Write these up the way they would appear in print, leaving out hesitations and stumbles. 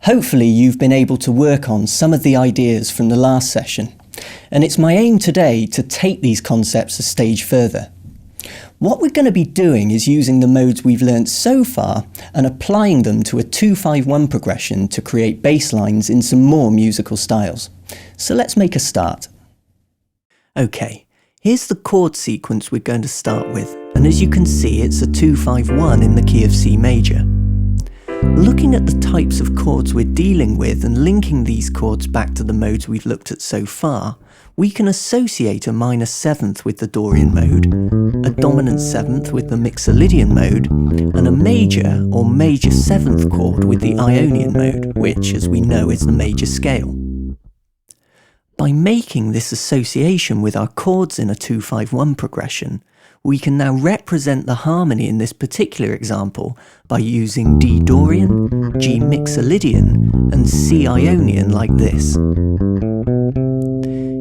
Hopefully you've been able to work on some of the ideas from the last session, and it's my aim today to take these concepts a stage further. What we're going to be doing is using the modes we've learnt so far and applying them to a 2-5-1 progression to create bass lines in some more musical styles. So let's make a start. Okay, here's the chord sequence we're going to start with, and as you can see it's a 2-5-1 in the key of C major. Looking at the types of chords we're dealing with and linking these chords back to the modes we've looked at so far, we can associate a minor 7th with the Dorian mode, a dominant 7th with the Mixolydian mode, and a major or major 7th chord with the Ionian mode, which, as we know, is the major scale. By making this association with our chords in a 2-5-1 progression, we can now represent the harmony in this particular example by using D Dorian, G Mixolydian, and C Ionian like this.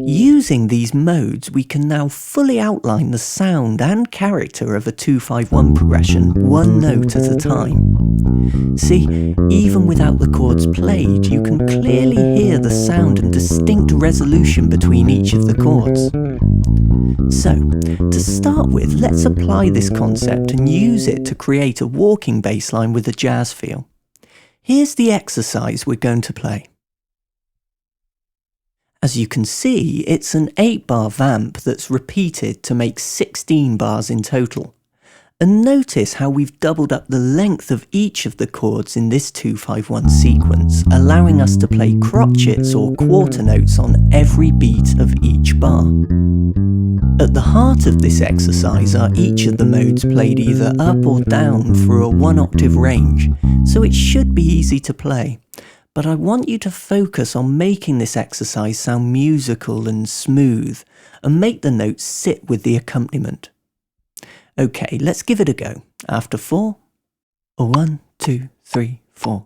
Using these modes, we can now fully outline the sound and character of a 2-5-1 progression, one note at a time. See, even without the chords played, you can clearly hear the sound and distinct resolution between each of the chords. So, to start with, let's apply this concept and use it to create a walking bass line with a jazz feel. Here's the exercise we're going to play. As you can see, it's an 8-bar vamp that's repeated to make 16 bars in total. And notice how we've doubled up the length of each of the chords in this 2-5-1 sequence, allowing us to play crotchets or quarter notes on every beat of each bar. At the heart of this exercise are each of the modes played either up or down through a 1-octave range, so it should be easy to play. But I want you to focus on making this exercise sound musical and smooth, and make the notes sit with the accompaniment. Okay, let's give it a go. After 4, a 1, 2, 3, 4.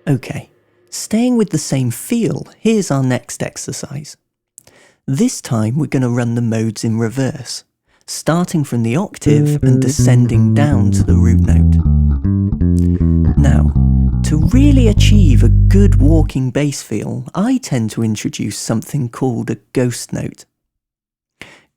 Okay, staying with the same feel, here's our next exercise. This time we're going to run the modes in reverse, starting from the octave and descending down to the root note. Now, to really achieve a good walking bass feel, I tend to introduce something called a ghost note.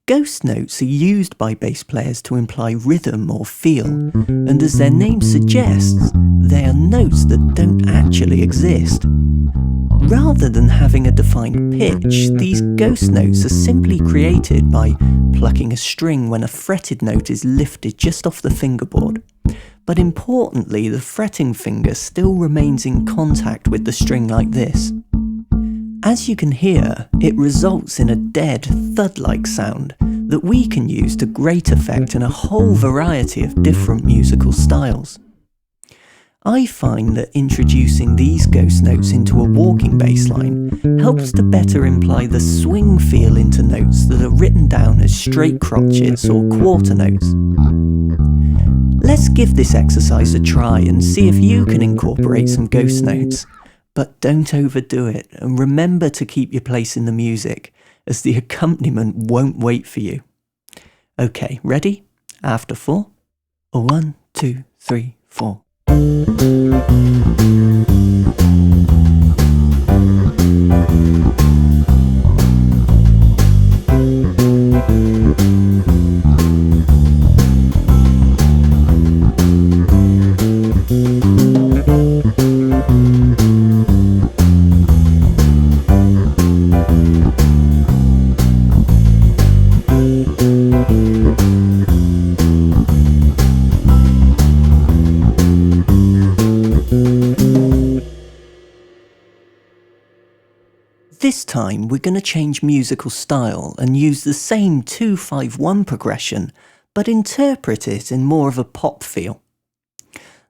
Ghost notes are used by bass players to imply rhythm or feel, and as their name suggests, they are notes that don't actually exist. Rather than having a defined pitch, these ghost notes are simply created by plucking a string when a fretted note is lifted just off the fingerboard. But importantly, the fretting finger still remains in contact with the string like this. As you can hear, it results in a dead, thud-like sound that we can use to great effect in a whole variety of different musical styles. I find that introducing these ghost notes into a walking bass line helps to better imply the swing feel into notes that are written down as straight crotchets or quarter notes. Let's give this exercise a try and see if you can incorporate some ghost notes. But don't overdo it, and remember to keep your place in the music, as the accompaniment won't wait for you. Okay, ready? After 4, a 1, 2, 3, 4. This time we're going to change musical style and use the same 2-5-1 progression, but interpret it in more of a pop feel.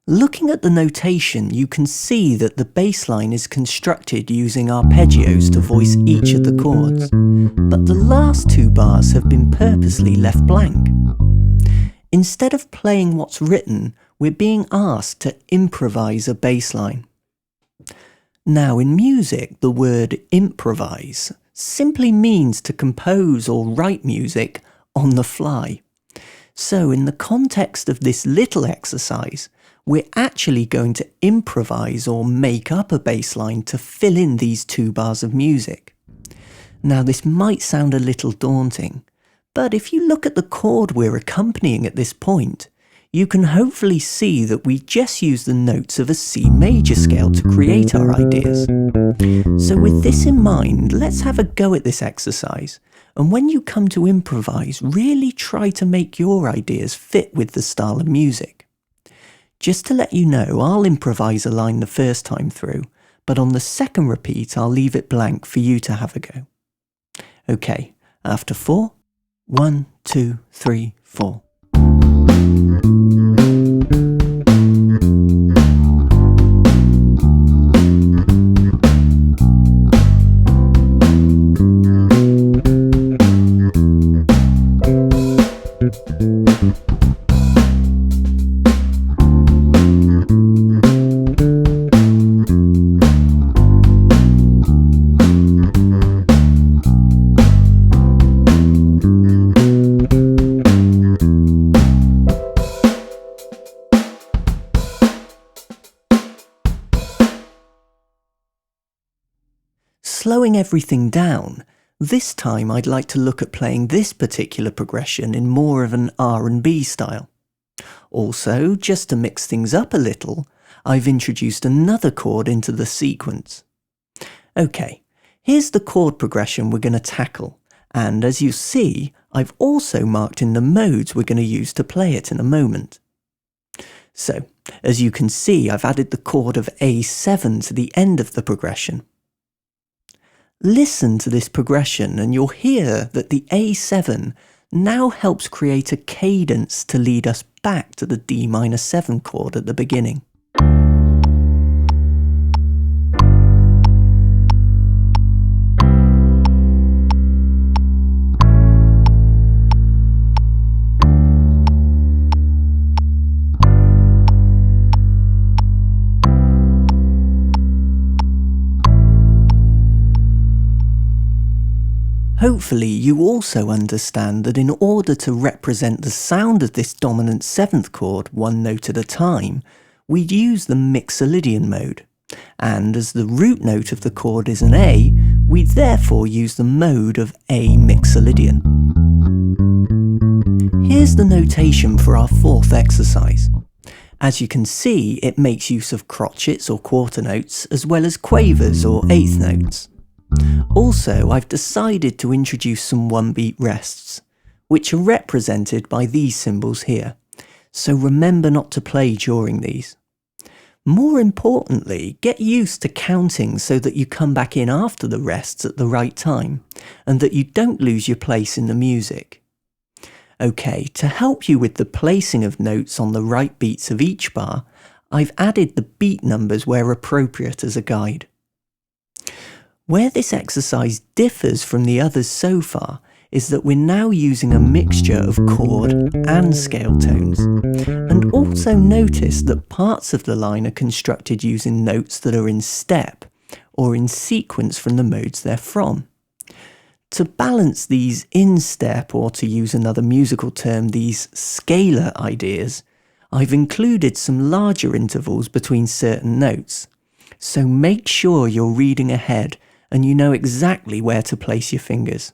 Looking at the notation, you can see that the bass line is constructed using arpeggios to voice each of the chords, but the last two bars have been purposely left blank. Instead of playing what's written, we're being asked to improvise a bass line. Now, in music, the word improvise simply means to compose or write music on the fly. So, in the context of this little exercise, we're actually going to improvise or make up a bass line to fill in these two bars of music. Now, this might sound a little daunting, but if you look at the chord we're accompanying at this point, you can hopefully see that we just use the notes of a C major scale to create our ideas. So with this in mind, let's have a go at this exercise, and when you come to improvise, really try to make your ideas fit with the style of music. Just to let you know, I'll improvise a line the first time through, but on the second repeat I'll leave it blank for you to have a go. Okay, after 4, 1, 2, 3, 4. Slowing everything down, this time I'd like to look at playing this particular progression in more of an R&B style. Also, just to mix things up a little, I've introduced another chord into the sequence. Okay, here's the chord progression we're going to tackle, and as you see, I've also marked in the modes we're going to use to play it in a moment. So, as you can see, I've added the chord of A7 to the end of the progression. Listen to this progression and you'll hear that the A7 now helps create a cadence to lead us back to the D minor 7 chord at the beginning. Hopefully you also understand that in order to represent the sound of this dominant 7th chord one note at a time, we'd use the mixolydian mode, and as the root note of the chord is an A, we'd therefore use the mode of A mixolydian. Here's the notation for our 4th exercise. As you can see, it makes use of crotchets or quarter notes, as well as quavers or 8th notes. Also, I've decided to introduce some 1-beat rests, which are represented by these symbols here, so remember not to play during these. More importantly, get used to counting so that you come back in after the rests at the right time, and that you don't lose your place in the music. Okay, to help you with the placing of notes on the right beats of each bar, I've added the beat numbers where appropriate as a guide. Where this exercise differs from the others so far is that we're now using a mixture of chord and scale tones, and also notice that parts of the line are constructed using notes that are in step or in sequence from the modes they're from. To balance these in step, or to use another musical term, these scalar ideas, I've included some larger intervals between certain notes, so make sure you're reading ahead and you know exactly where to place your fingers.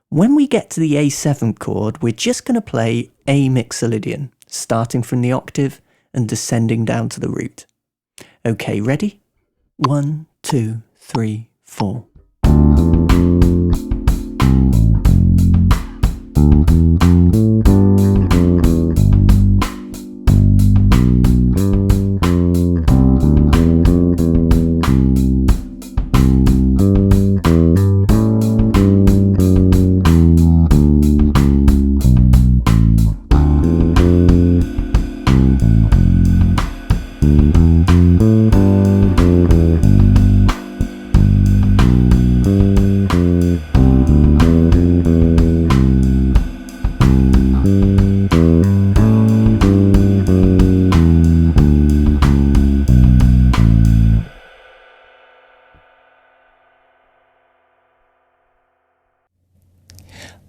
When we get to the A7 chord, we're just going to play A mixolydian, starting from the octave and descending down to the root. Okay, ready? 1, 2, 3, 4.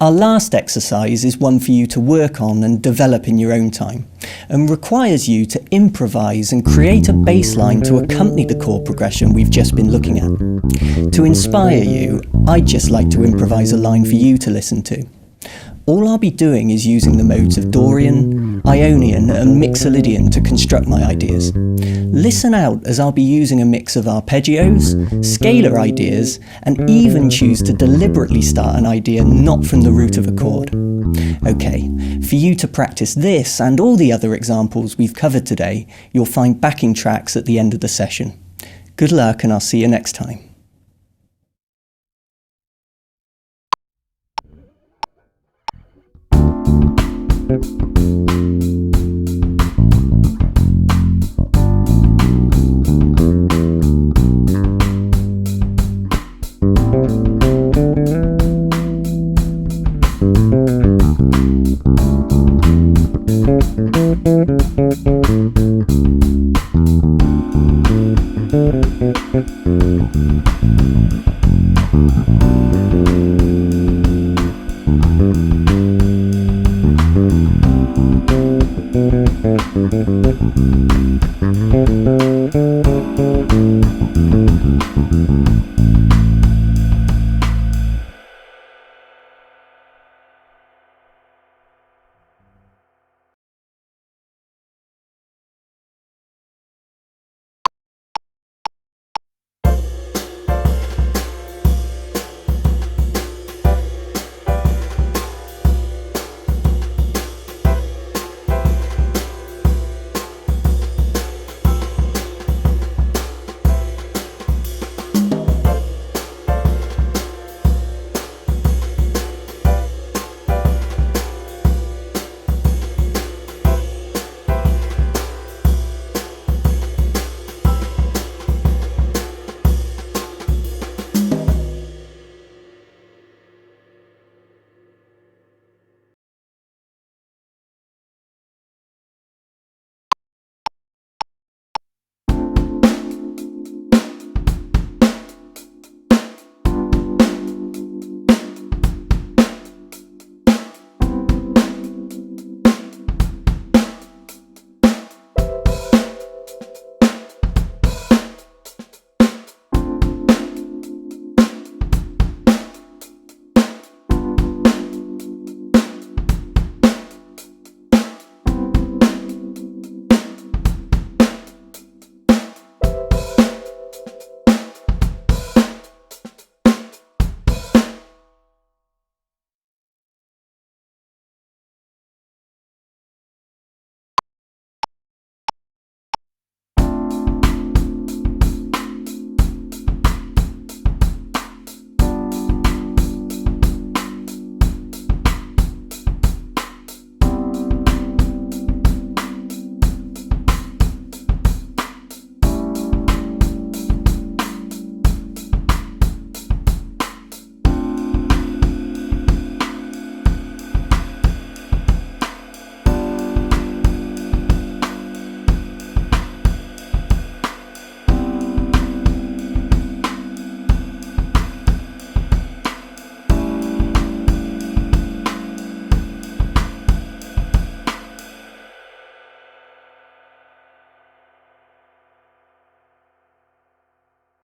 Our last exercise is one for you to work on and develop in your own time, and requires you to improvise and create a bass line to accompany the chord progression we've just been looking at. To inspire you, I'd just like to improvise a line for you to listen to. All I'll be doing is using the modes of Dorian, Ionian and Mixolydian to construct my ideas. Listen out as I'll be using a mix of arpeggios, scalar ideas, and even choose to deliberately start an idea not from the root of a chord. Okay, for you to practice this and all the other examples we've covered today, you'll find backing tracks at the end of the session. Good luck, and I'll see you next time.